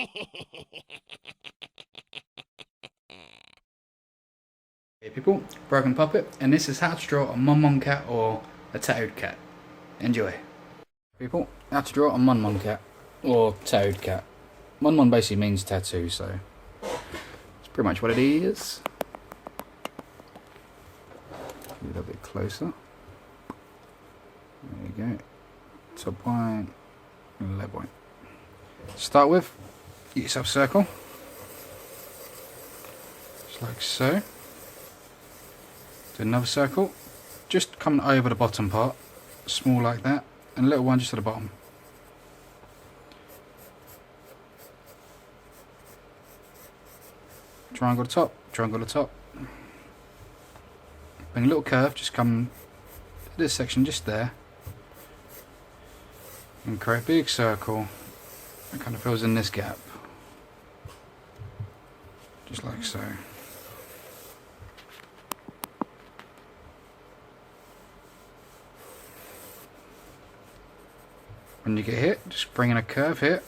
Hey people, Broken Puppet, and this is how to draw a Monmon Cat or a tattooed cat. Enjoy. People, how to draw a Monmon Cat or tattooed cat. Monmon basically means tattoo, so it's pretty much what it is. A little bit closer. There you go. Top point, left point. Start with, get yourself a circle. Just like so. Do another circle, just coming over the bottom part, small like that, and a little one just at the bottom. Triangle at the top, triangle at the top. Bring a little curve, just come to this section just there. And create a big circle that kind of fills in this gap. Just like so. When you get hit, just bring in a curve here,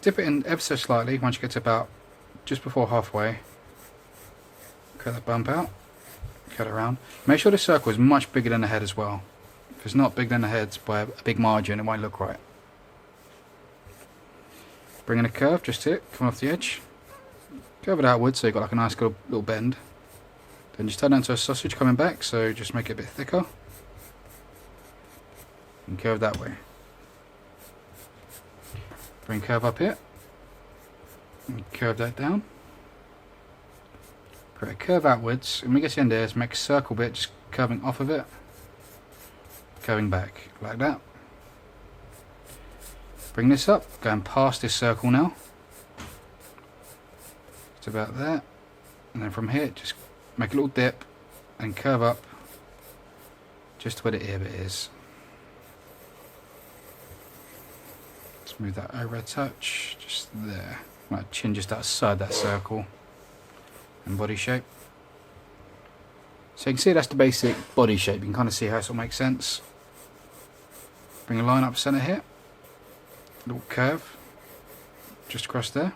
dip it in ever so slightly once you get to about just before halfway. Cut that bump out, cut it around. Make sure the circle is much bigger than the head as well. If it's not bigger than the head by a big margin, it won't look right. Bring in a curve just here, coming off the edge. Curve it outwards so you've got like a nice little bend. Then just turn it into a sausage coming back, so just make it a bit thicker. And curve that way. Bring curve up here, and curve that down. Create a curve outwards, and when we get to the end there, just make a circle bit, just curving off of it, curving back, like that. Bring this up, going past this circle now. It's about there, and then from here, just make a little dip, and curve up, just where the ear bit is. Move that over a touch, just there. My chin just outside that circle. And body shape. So you can see that's the basic body shape. You can kind of see how this will make sense. Bring a line up center here. A little curve. Just across there.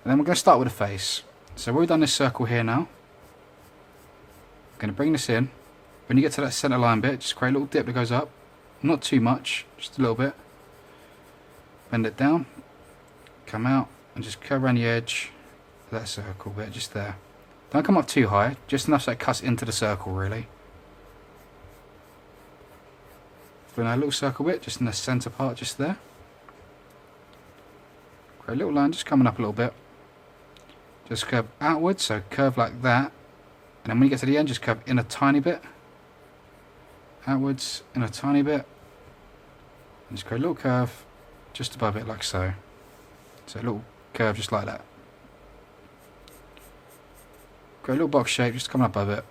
And then we're going to start with the face. So we've done this circle here now. I'm going to bring this in. When you get to that center line bit, just create a little dip that goes up. Not too much, just a little bit. Bend it down, come out, and just curve around the edge of that circle bit, just there. Don't come up too high, just enough so it cuts into the circle, really. Bring a little circle bit, just in the centre part, just there. Create a little line, just coming up a little bit. Just curve outwards, so curve like that. And then when you get to the end, just curve in a tiny bit. Outwards, in a tiny bit. And just create a little curve. Just above it, like so. So a little curve just like that. Create a little box shape just coming up above it.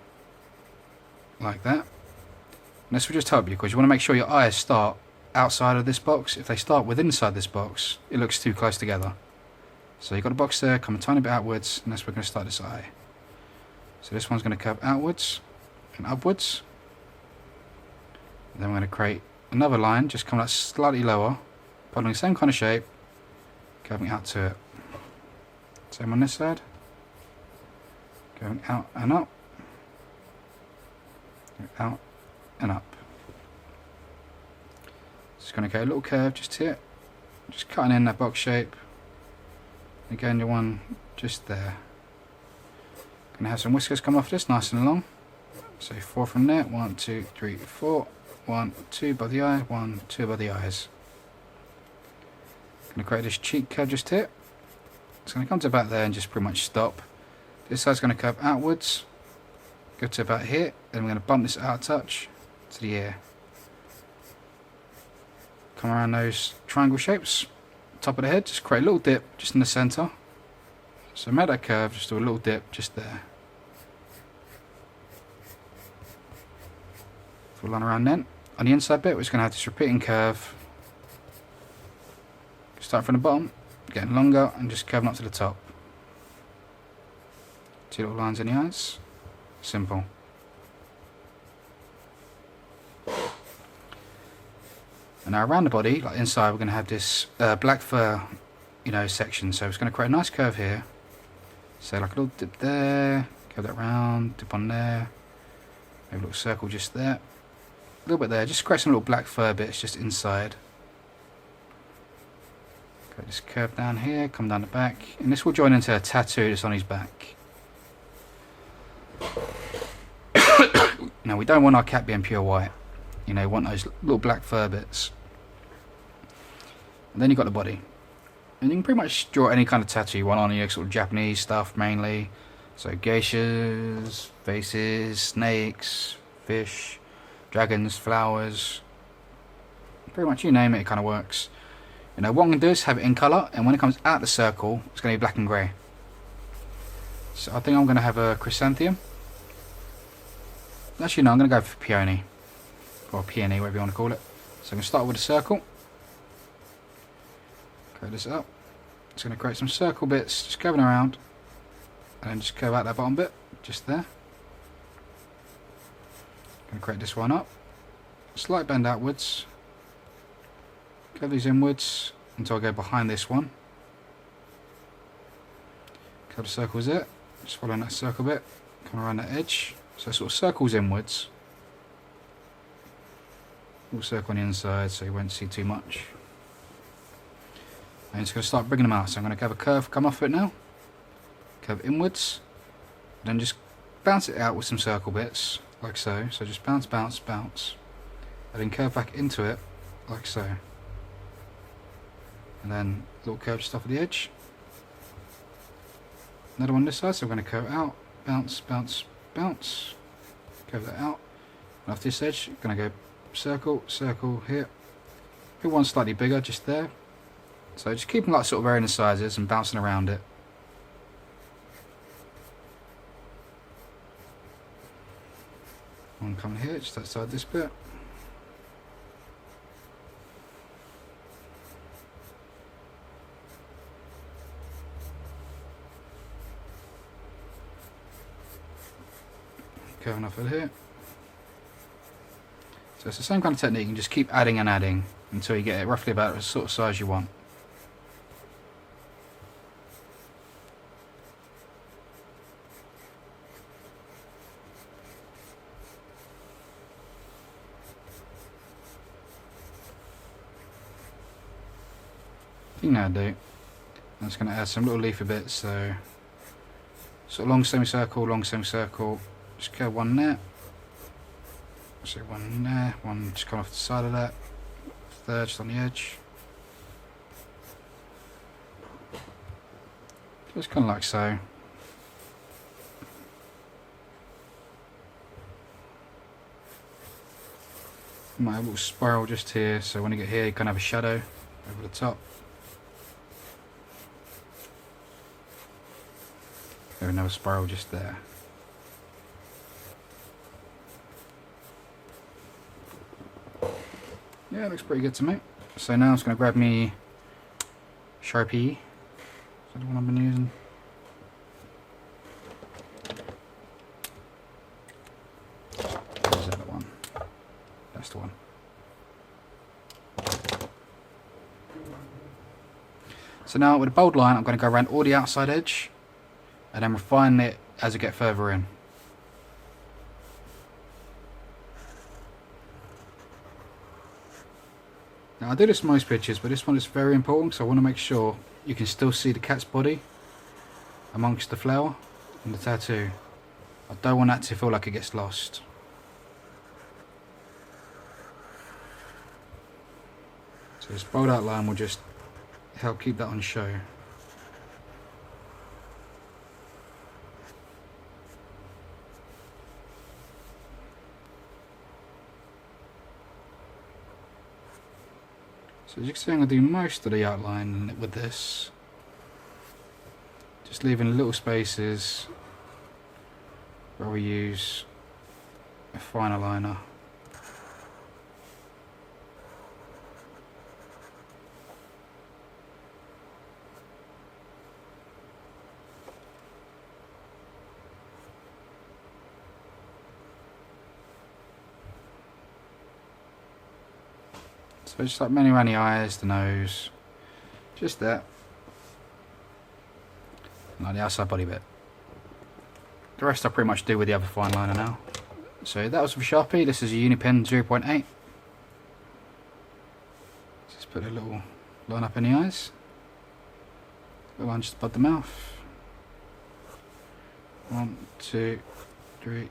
Like that. And this will just help you because you want to make sure your eyes start outside of this box. If they start within inside this box, it looks too close together. So you've got a box there, come a tiny bit outwards, and that's where we're going to start this eye. So this one's going to curve outwards and upwards. And then we're going to create another line, just coming out slightly lower. Following the same kind of shape, curving out to it. Same on this side. Going out and up. Out and up. Just going to create a little curve just here. Just cutting in that box shape. Again, your one just there. Going to have some whiskers come off this, nice and long. So 4 from there. 1, 2, 3, 4. 1, 2 above the eye. 1, 2 above the eyes. Going to create this cheek curve just here. It's going to come to about there and just pretty much stop. This side's going to curve outwards, go to about here, then we're going to bump this out a touch to the ear. Come around those triangle shapes. Top of the head, just create a little dip just in the centre. So make that curve, just do a little dip just there. Full line around then. On the inside bit, we're just going to have this repeating curve. Start from the bottom, getting longer and just curving up to the top. 2 little lines in the eyes. Simple. And now around the body, like inside, we're going to have this black fur you know, section. So it's going to create a nice curve here. So like a little dip there, go that round, dip on there, maybe a little circle just there, a little bit there, just create some little black fur bits just inside. Go this curve down here, come down the back, and this will join into a tattoo that's on his back. Now we don't want our cat being pure white, you know, we want those little black fur bits. And then you've got the body. And you can pretty much draw any kind of tattoo you want on your sort of Japanese stuff mainly. So geishas, faces, snakes, fish, dragons, flowers. Pretty much you name it, it kind of works. You know, what I'm going to do is have it in colour, and when it comes out the circle, it's going to be black and grey. So I think I'm going to have a chrysanthemum. Actually no, I'm going to go for peony. Or peony, whatever you want to call it. So I'm going to start with a circle. Curve this up. It's going to create some circle bits, just curving around. And then just curve out that bottom bit, just there. Going to create this one up. Slight bend outwards. Curve these inwards until I go behind this one. Curve the circles there. Just following that circle bit. Come around that edge. So it sort of circles inwards. Little circle on the inside so you won't see too much. And it's going to start bringing them out. So I'm going to have a curve come off it now. Curve inwards. Then just bounce it out with some circle bits. Like so. So just bounce, bounce, bounce. And then curve back into it. Like so. And then a little curve just off of the edge. Another one this side. So we're going to curve out. Bounce, bounce, bounce. Curve that out. And off this edge, going to go circle, circle here. Put one slightly bigger just there. So just keeping like sort of varying the sizes and bouncing around it. One coming here, just outside this bit. Curving off of here. So it's the same kind of technique, you can just keep adding and adding until you get it roughly about the sort of size you want. I think that'll do. I'm just going to add some little leafy bits, so sort of long semicircle, just curve one there. So one there, one just come off the side of that, third just on the edge. Just kind of like so. Might have a little spiral just here, so when you get here you kind of have a shadow over the top. There another spiral just there. Yeah, it looks pretty good to me. So now I'm just going to grab me Sharpie. Is that the one I've been using? Or is that the one? That's the one. So now with a bold line, I'm going to go around all the outside edge and then refine it as I get further in. Now I do this in most pictures, but this one is very important because I want to make sure you can still see the cat's body amongst the flower and the tattoo. I don't want that to feel like it gets lost. So this bold outline will just help keep that on show. So as you can see, I'm going to do most of the outline with this. Just leaving little spaces where we use a finer liner. So just like mainly around the eyes, the nose, just that. like the outside body bit. The rest I pretty much do with the other fine liner now. So that was for Sharpie. This is a Unipen 0.8. Just put a little line up in the eyes. A line just above the mouth. 1, 2, 3,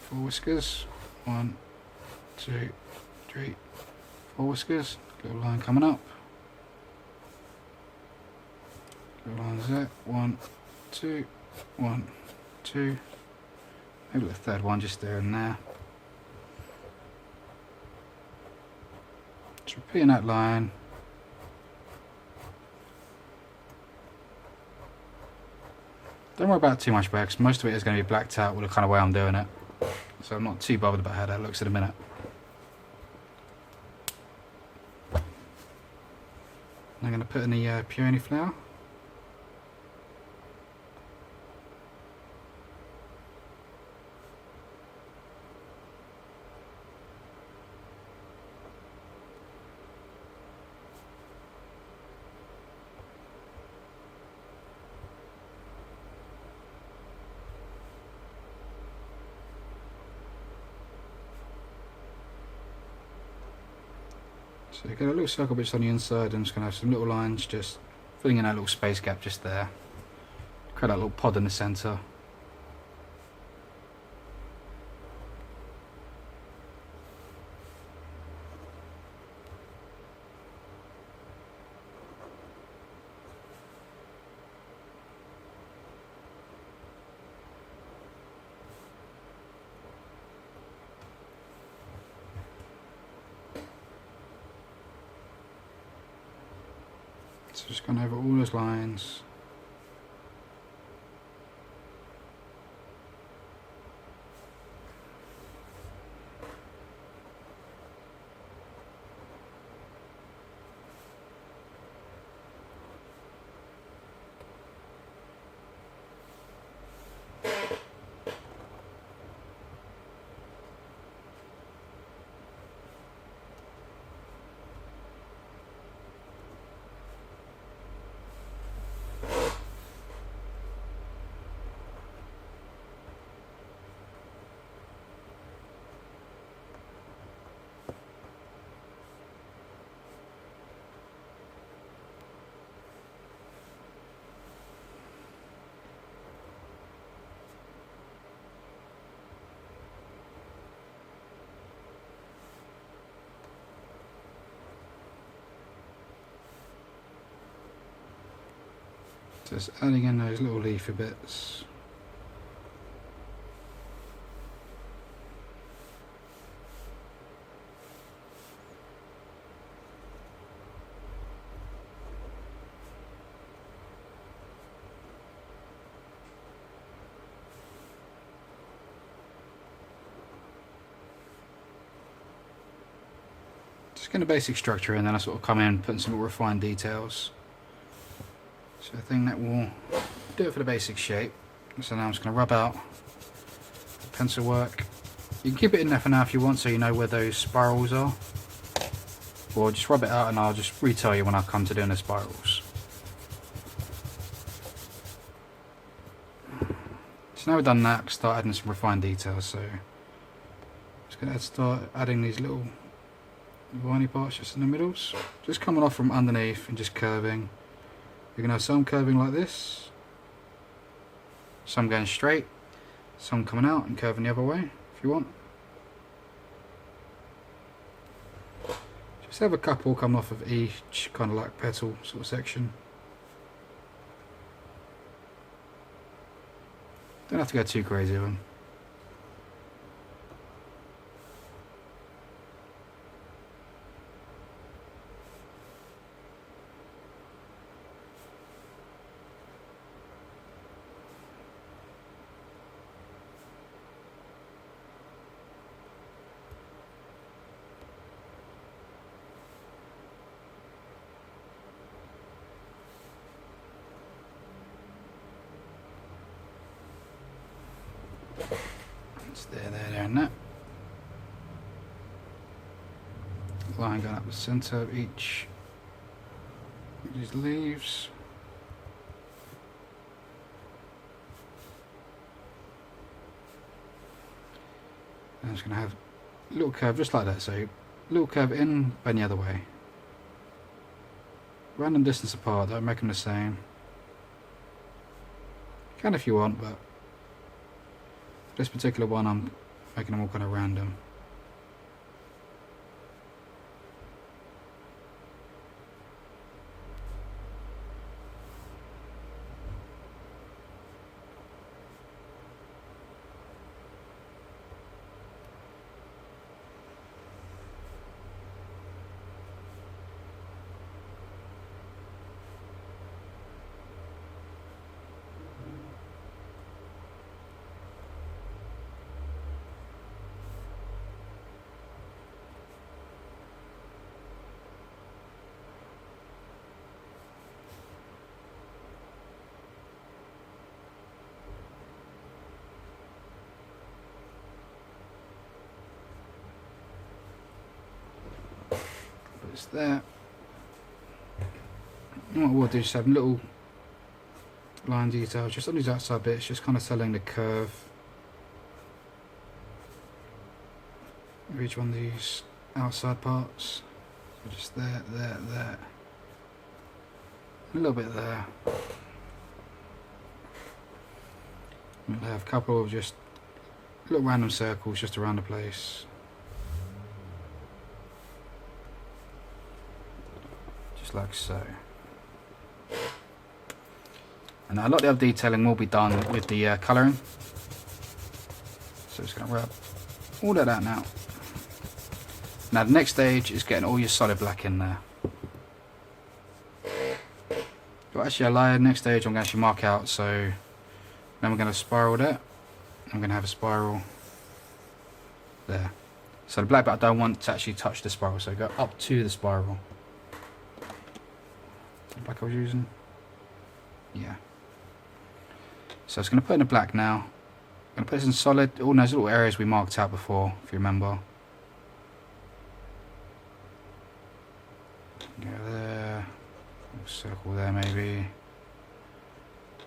4 whiskers. 1, 2, 3, 4 whiskers. Little line coming up. Little lines there. 1, 2, 1, 2. Maybe the third one just there and there. Just repeating that line. Don't worry about too much black, because most of it is going to be blacked out with the kind of way I'm doing it. So I'm not too bothered about how that looks in a minute. I'm going to put in the peony flower. So you get a little circle bits on the inside, and I'm just going to have some little lines just filling in that little space gap just there. Create that little pod in the centre. So just going over all those lines. Just adding in those little leafy bits. Just get a basic structure, and then I sort of come in putting some more refined details. So I think that will do it for the basic shape. So now I'm just going to rub out the pencil work. You can keep it in there for now if you want, so you know where those spirals are. Or just rub it out and I'll just retell you when I come to doing the spirals. So now we've done that, start adding some refined details. So I'm just going to start adding these little viney parts just in the middles. Just coming off from underneath and just curving. You're going to have some curving like this, some going straight, some coming out and curving the other way if you want. Just have a couple come off of each kind of like petal sort of section. Don't have to go too crazy with them. It's there and that. Line going up the centre of each of these leaves. And I'm just going to have a little curve just like that. So little curve in, bend the other way. Random distance apart, don't make them the same. You can if you want, but this particular one I'm making them all kind of random. It's there. And what we'll do is just have little line details just on these outside bits, just kind of telling the curve of each one of these outside parts. So just there, there, there. A little bit there. We'll have a couple of just little random circles just around the place. Just like so. And a lot of the other detailing will be done with the colouring. So it's going to rub all that out now. Now the next stage is getting all your solid black in there. But actually I lied, next stage I'm going to actually mark out, so then we're going to spiral that. I'm going to have a spiral there. So the black bit I don't want to actually touch the spiral, so go up to the spiral. The black I was using? Yeah. So it's going to put in the black now. I'm going to put this in solid, all those little areas we marked out before, if you remember. Go there. Circle there maybe.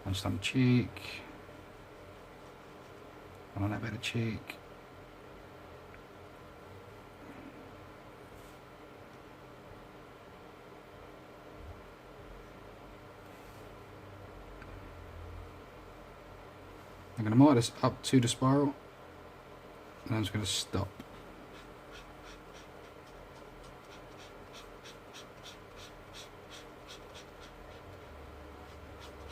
And just on the cheek. And on that bit of cheek. I'm going to mark this up to the spiral. And I'm just going to stop.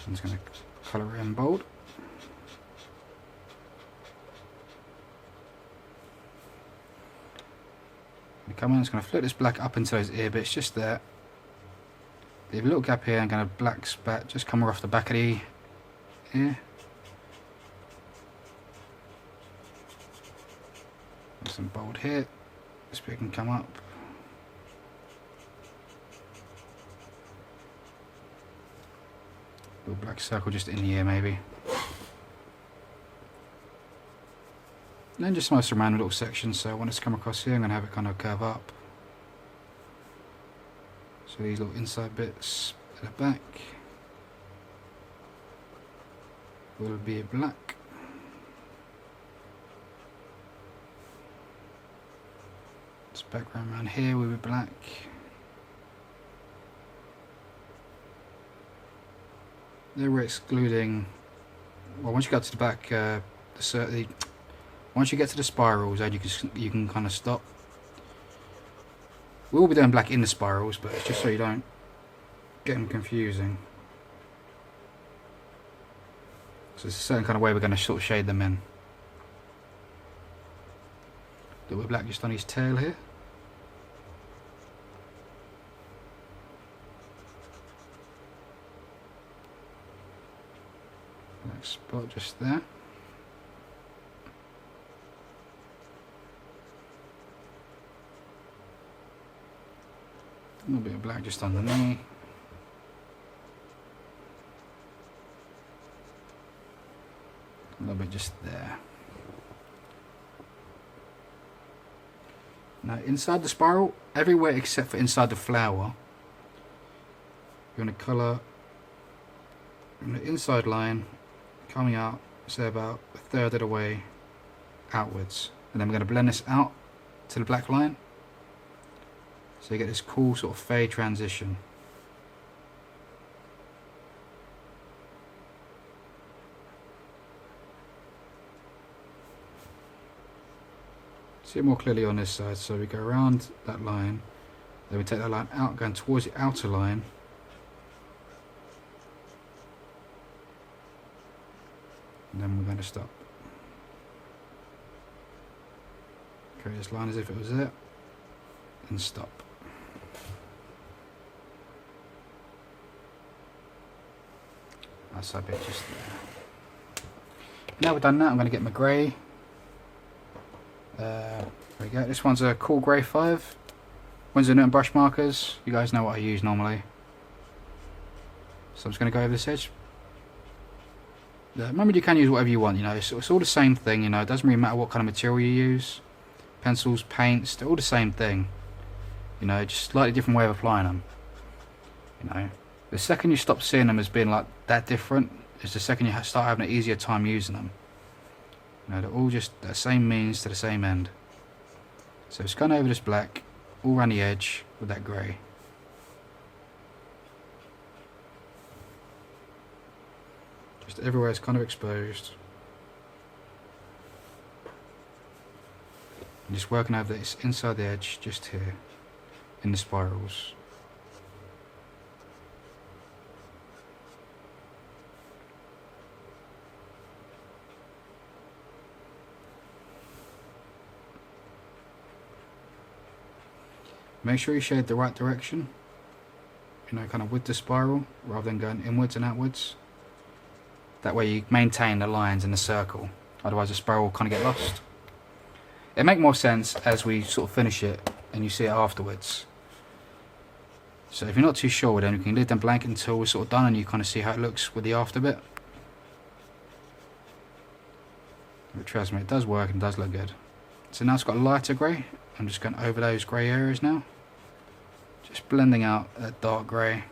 I'm just going to colour it in bold. Come on, I'm just going to flip this black up into those ear bits just there. Leave a little gap here. I'm going to black spat just come off the back of the ear. Some bold here. This bit can come up. Little black circle just in the ear maybe. And then just some random little sections, so when it's come across here I'm going to have it kind of curve up. So these little inside bits at the back will be black. This background around here will be black. There we're excluding, well, once you get to the back, once you get to the spirals, then you can kind of stop. We will be doing black in the spirals, but it's just so you don't get them confusing. So it's a certain kind of way we're going to sort of shade them in. Do with black just on his tail here. Black spot just there. A little bit of black just on the knee. A little bit just there. Now inside the spiral, everywhere except for inside the flower, you're going to colour from the inside line coming out, say about a third of the way outwards. and then we're going to blend this out to the black line, so you get this cool sort of fade transition. See it more clearly on this side, so we go around that line, then we take that line out, going towards the outer line, and then we're going to stop. Create this line as if it was there, and stop. That's that bit just there. Now we've done that, I'm going to get my grey. There we go. This one's a cool grey 5. Winsor & Newton brush markers. You guys know what I use normally. So I'm just going to go over this edge. Remember, you can use whatever you want, you know, it's all the same thing, you know, it doesn't really matter what kind of material you use. Pencils, paints, they're all the same thing. You know, just slightly different way of applying them. You know, the second you stop seeing them as being like that different is the second you start having an easier time using them. You know, they're all just the same means to the same end. So it's gone over this black, all around the edge with that grey. Just everywhere it's kind of exposed. And just working over this inside the edge, just here, in the spirals. Make sure you shade the right direction, you know, kind of with the spiral, rather than going inwards and outwards. That way you maintain the lines in the circle, otherwise the spiral will kind of get lost. It'll make more sense as we sort of finish it and you see it afterwards. So if you're not too sure, then you can leave them blank until we're sort of done and you kind of see how it looks with the after bit. But trust me, it does work and does look good. So now it's got a lighter grey. I'm just going over those grey areas now. Just blending out that dark grey.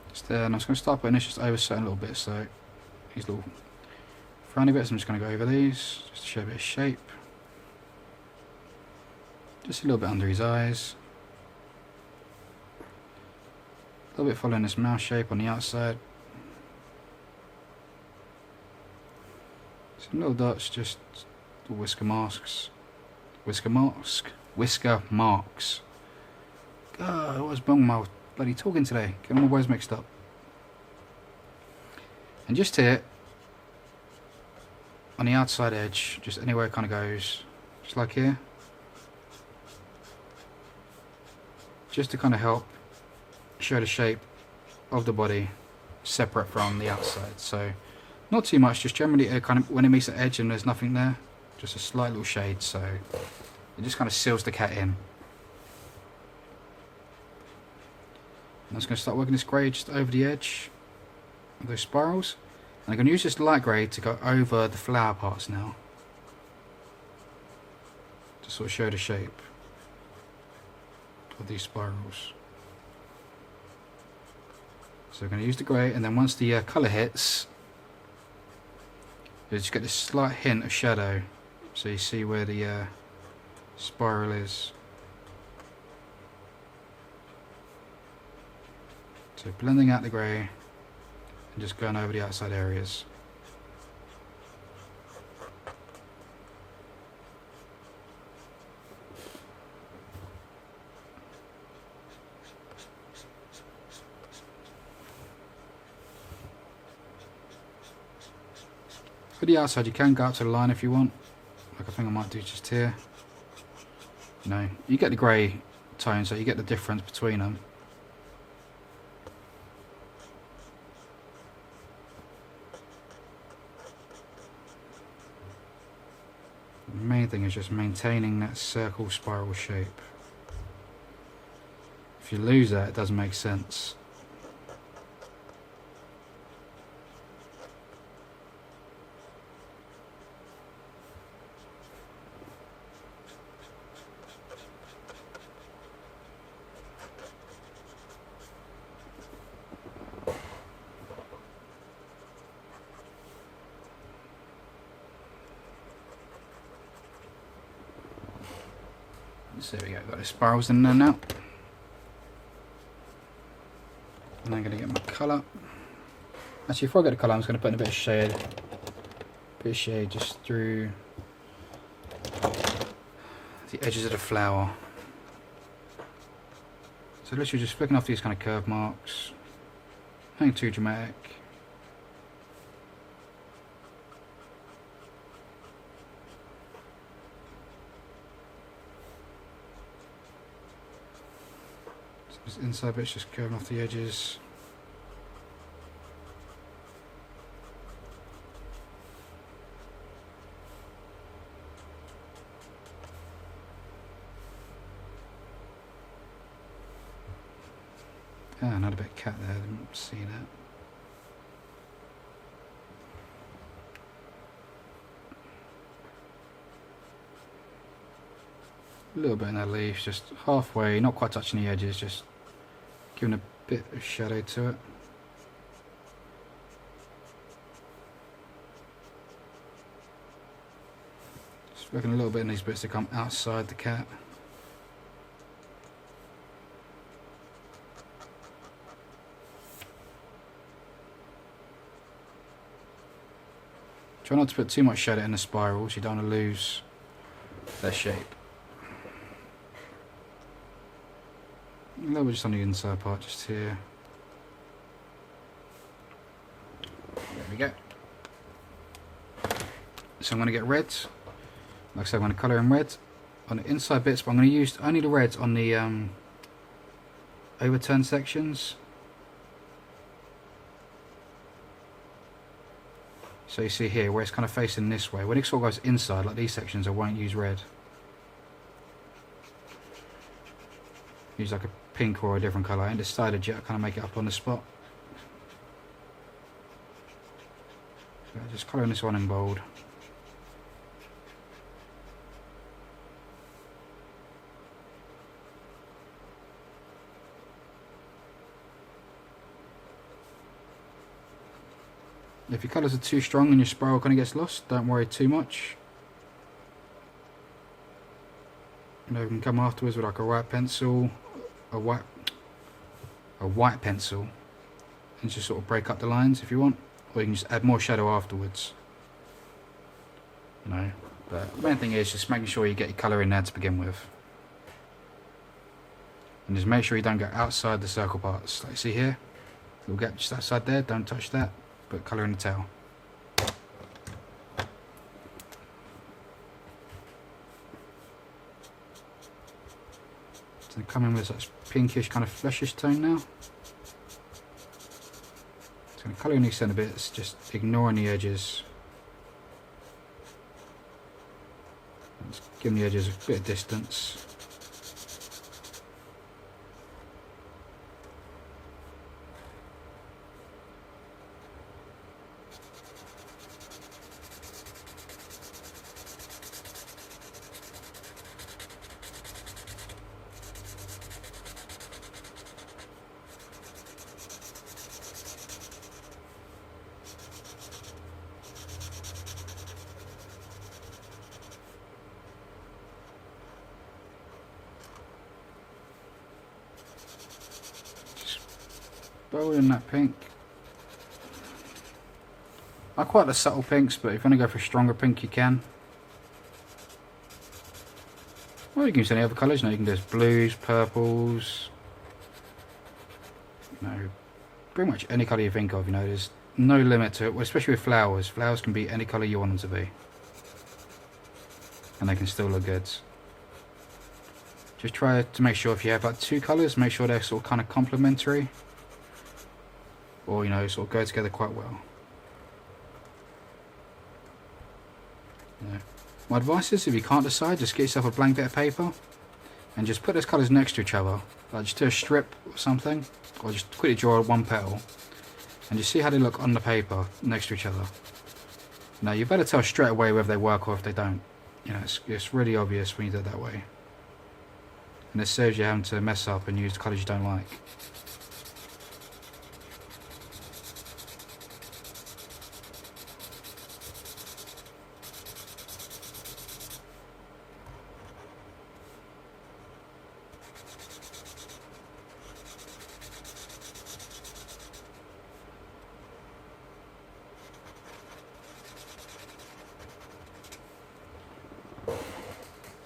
Just there, and I'm just going to start putting this just over certain little bits. So these little frowny bits, I'm just going to go over these, just to show a bit of shape. Just a little bit under his eyes. A little bit following this mouth shape on the outside. Some little dots, just whisker marks. Whisker marks. God, what was wrong with my bloody talking today? Getting my words mixed up. And just here, on the outside edge, just anywhere it kind of goes, just like here. Just to kind of help show the shape of the body separate from the outside. So not too much, just generally kind of when it meets the edge and there's nothing there, just a slight little shade, so it just kind of seals the cat in. And I'm just going to start working this grey just over the edge of those spirals, and I'm going to use this light grey to go over the flower parts now, to sort of show the shape of these spirals. So we're going to use the grey, and then once the colour hits, you just get this slight hint of shadow, so you see where the spiral is. So blending out the grey and just going over the outside areas. For the outside, you can go up to the line if you want, like I think I might do just here. You know, you get the grey tone, so you get the difference between them. The main thing is just maintaining that circle spiral shape. If you lose that, it doesn't make sense. So there we go, got the spirals in there now. And I'm going to get my colour. Actually, before I get the colour, I'm just going to put in a bit of shade. Just through the edges of the flower. So literally just flicking off these kind of curve marks. Nothing too dramatic. So this inside bit's just curving off the edges. Ah, another bit of cat there, I didn't see that. A little bit in that leaf, just halfway, not quite touching the edges, just giving a bit of shadow to it. Just working a little bit in these bits to come outside the cat. Try not to put too much shadow in the spirals, you don't want to lose their shape. A little bit just on the inside part, just here. There we go. So I'm going to get reds. Like I said, I'm going to colour in red on the inside bits, but I'm going to use only the reds on the overturned sections. So you see here where it's kind of facing this way. When it sort of goes inside, like these sections, I won't use red. Use like a pink or a different colour. I ain't decided yet, I kind of make it up on the spot. So just colouring this one in bold. If your colours are too strong and your spiral kind of gets lost, don't worry too much. You know, you can come afterwards with like a white pencil, a white pencil, and just sort of break up the lines if you want, or you can just add more shadow afterwards. You know, but the main thing is just making sure you get your colour in there to begin with, and just make sure you don't go outside the circle parts. Like you see here, little gap just outside there. Don't touch that. Put colour in the tail. So come in with such pinkish kind of fleshish tone now. Just going to colour in these centre bits, just ignoring the edges. Just giving the edges a bit of distance. Bow in that pink. I quite like the subtle pinks, but if you want to go for a stronger pink, you can. Or you can use any other colours. You know, you can do blues, purples. You know, pretty much any colour you think of. You know, there's no limit to it. Well, especially with flowers. Flowers can be any colour you want them to be, and they can still look good. Just try to make sure if you have like two colours, make sure they're sort of kind of complementary, or you know, sort of go together quite well. You know, my advice is, if you can't decide, just get yourself a blank bit of paper and just put those colours next to each other, like just do a strip or something, or just quickly draw one petal and just see how they look on the paper next to each other. Now you better tell straight away whether they work or if they don't. You know, it's really obvious when you do it that way, and it saves you having to mess up and use the colours you don't like.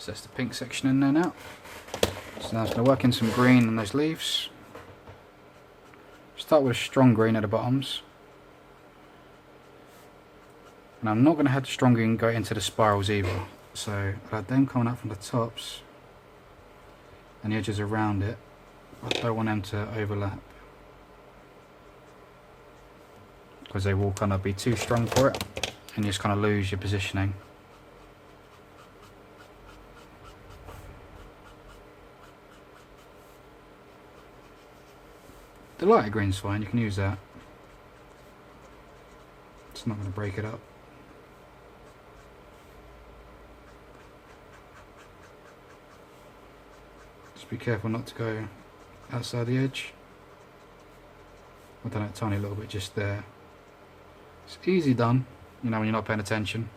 So that's the pink section in there now. So now it's going to work in some green on those leaves. Start with a strong green at the bottoms. And I'm not going to have the strong green go into the spirals either. So I'll have them coming up from the tops and the edges around it. I don't want them to overlap, because they will kind of be too strong for it and you just kind of lose your positioning. The lighter green's fine, you can use that. It's not going to break it up. Just be careful not to go outside the edge. I've done it a tiny little bit just there. It's easy done, you know, when you're not paying attention.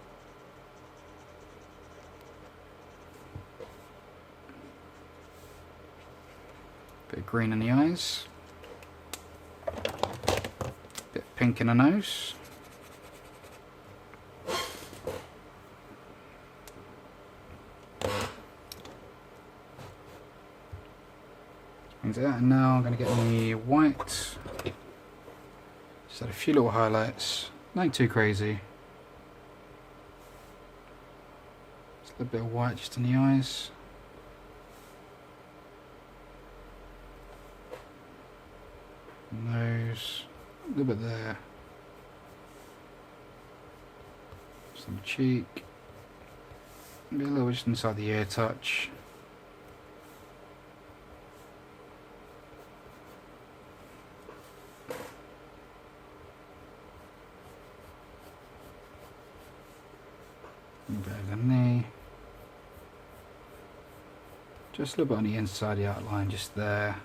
Bit of green in the eyes. Bit pink in the nose. Brings it out, and now I'm going to get me white. Just add a few little highlights, nothing too crazy. Just a little bit of white just in the eyes. Nose, a little bit there. Some cheek. Maybe a little bit just inside the ear touch. A bit of the knee. Just a little bit on the inside of the outline, just there.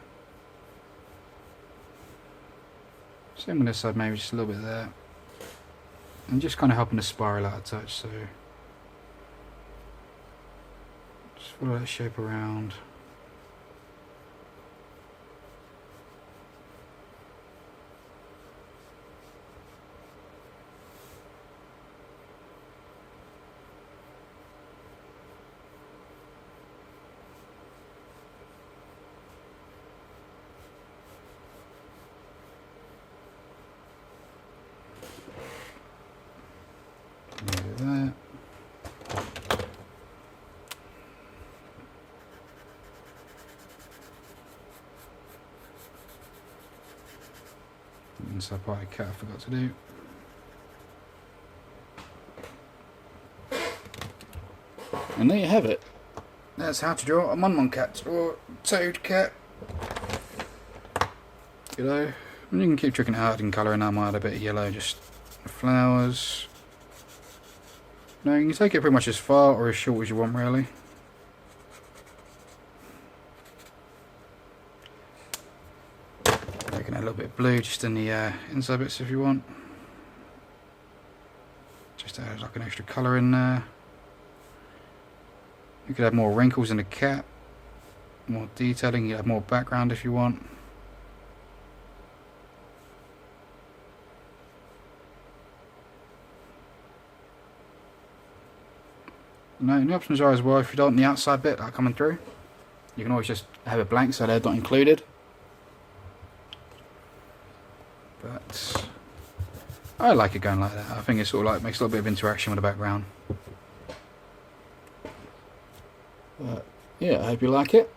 Same on this side, maybe just a little bit there. And just kind of helping the spiral out a touch, so just follow that shape around. That. Inside part of the cat I forgot to do. And there you have it. That's how to draw a Monmon cat or toad cat. You know, and you can keep tricking it out and colouring. I might add a bit of yellow, just flowers. No, you can take it pretty much as far or as short as you want, really. You can add a little bit of blue just in the inside bits if you want. Just add like an extra colour in there. You could add more wrinkles in the cat, more detailing, you could add more background if you want. No, the options are as well, if you don't want the outside bit like coming through, you can always just have it blank so they're not included. But I like it going like that. I think it sort of like makes a little bit of interaction with the background. But yeah, I hope you like it.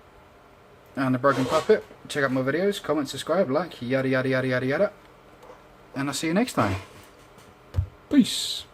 And the Broken Puppet. Check out my videos, comment, subscribe, like, yada yada yada yada yada. And I'll see you next time. Peace.